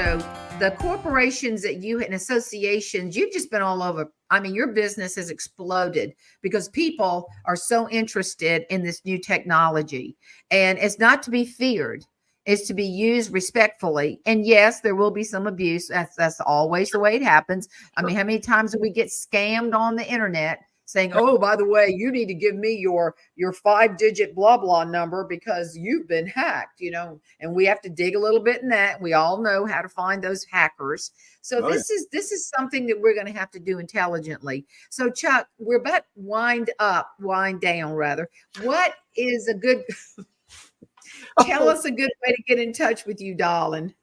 So the corporations that you and associations, you've just been all over. I mean, your business has exploded because people are so interested in this new technology, and it's not to be feared. It's to be used respectfully. And yes, there will be some abuse. That's always the way it happens. I mean, how many times do we get scammed on the internet saying, "Oh, by the way, you need to give me your 5-digit blah blah number because you've been hacked," and we have to dig a little bit in that. We all know how to find those hackers. So this is something that we're going to have to do intelligently. So Chuck, we're about wind down rather. What is a good tell us a good way to get in touch with you, darling?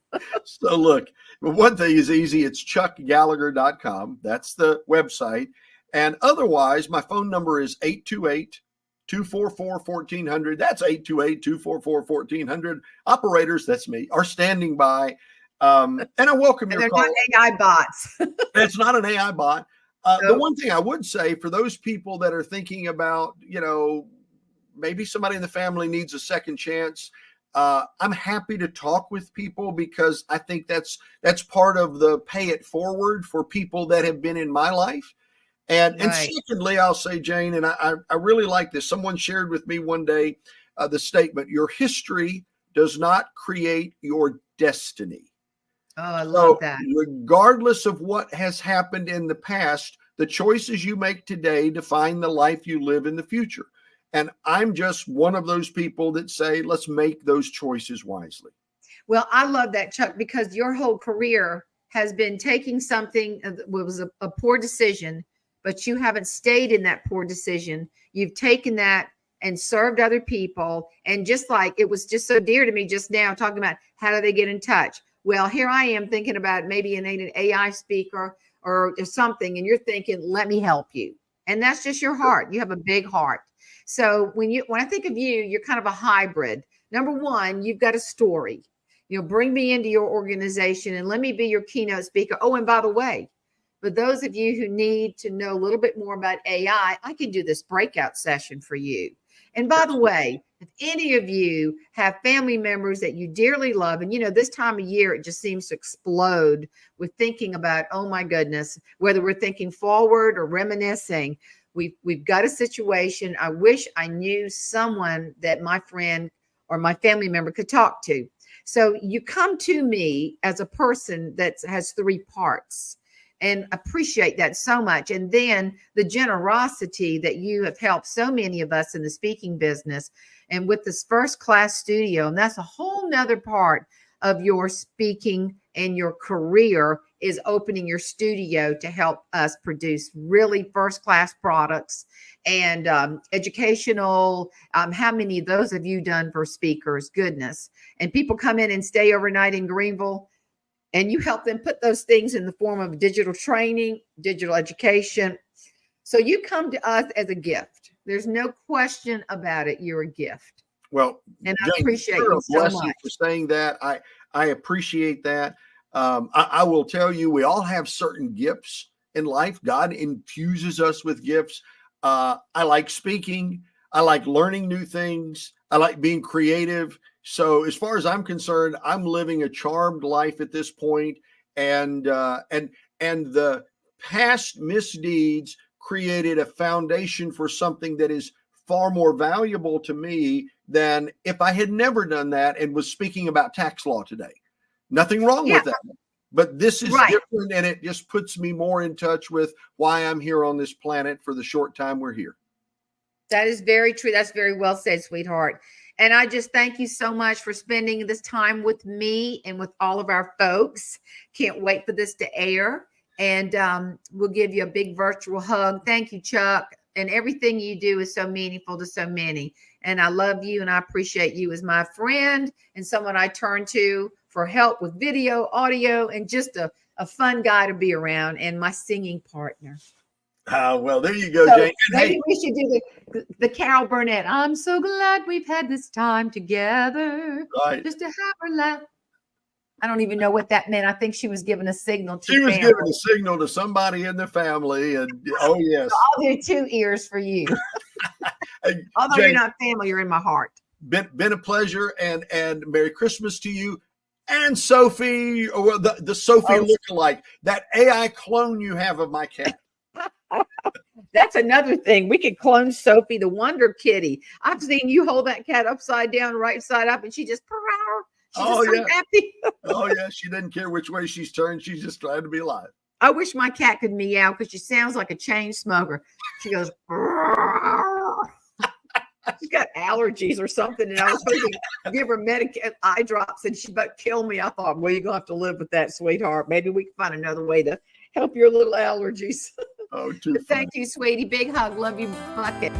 So look, one thing is easy. It's chuckgallagher.com. That's the website. And otherwise, my phone number is 828-244-1400. That's 828-244-1400. Operators, that's me, are standing by. And I welcome your call. They're not AI bots. It's not an AI bot. The one thing I would say for those people that are thinking about, maybe somebody in the family needs a second chance, I'm happy to talk with people because I think that's part of the pay it forward for people that have been in my life. And secondly, I'll say, Jane, and I really like this. Someone shared with me one day the statement, your history does not create your destiny. Oh, I love that. Regardless of what has happened in the past, the choices you make today define the life you live in the future. And I'm just one of those people that say, let's make those choices wisely. Well, I love that, Chuck, because your whole career has been taking something that was a poor decision, but you haven't stayed in that poor decision. You've taken that and served other people. And just like it was just so dear to me just now talking about how do they get in touch? Well, here I am thinking about maybe an AI speaker or something. And you're thinking, let me help you. And that's just your heart. You have a big heart. So when I think of you, you're kind of a hybrid. Number one, you've got a story. Bring me into your organization and let me be your keynote speaker. Oh, and by the way, for those of you who need to know a little bit more about AI, I can do this breakout session for you. And by the way, if any of you have family members that you dearly love, and this time of year, it just seems to explode with thinking about, oh my goodness, whether we're thinking forward or reminiscing, we've got a situation. I wish I knew someone that my friend or my family member could talk to. So you come to me as a person that has 3 parts. And appreciate that so much. And then the generosity that you have helped so many of us in the speaking business and with this first class studio. And that's a whole nother part of your speaking and your career is opening your studio to help us produce really first class products and educational. How many of those have you done for speakers? Goodness. And people come in and stay overnight in Greenville. And you help them put those things in the form of digital training, digital education. So you come to us as a gift. There's no question about it. You're a gift. Well, and I appreciate you so much for saying that. I appreciate that. I will tell you, we all have certain gifts in life. God infuses us with gifts. I like speaking. I like learning new things. I like being creative. So as far as I'm concerned, I'm living a charmed life at this point, and the past misdeeds created a foundation for something that is far more valuable to me than if I had never done that and was speaking about tax law today. Nothing wrong with that. But this is different, and it just puts me more in touch with why I'm here on this planet for the short time we're here. That is very true. That's very well said, sweetheart. And I just thank you so much for spending this time with me and with all of our folks. Can't wait for this to air. And we'll give you a big virtual hug. Thank you, Chuck. And everything you do is so meaningful to so many. And I love you and I appreciate you as my friend and someone I turn to for help with video, audio, and just a fun guy to be around and my singing partner. Well, there you go, Jane. Maybe we should do the Carol Burnett. I'm so glad we've had this time together. Right. Just to have her laugh. I don't even know what that meant. I think she was giving a signal to She was giving a signal to somebody in the family. And oh, yes. So I'll do 2 ears for you. Although Jane, you're not family, you're in my heart. Been a pleasure, and Merry Christmas to you. and Sophie, or the Sophie lookalike, that AI clone you have of my cat. That's another thing. We could clone Sophie, the Wonder Kitty. I've seen you hold that cat upside down, right side up, and she just purr. She's just so happy. Oh yeah, she doesn't care which way she's turned. She's just trying to be alive. I wish my cat could meow because she sounds like a chain smoker. She goes, she's got allergies or something. And I was hoping to give her eye drops and she'd about kill me. I thought, well, you're going to have to live with that, sweetheart. Maybe we can find another way to help your little allergies. Oh, too funny. Thank you, sweetie. Big hug. Love you, bucket.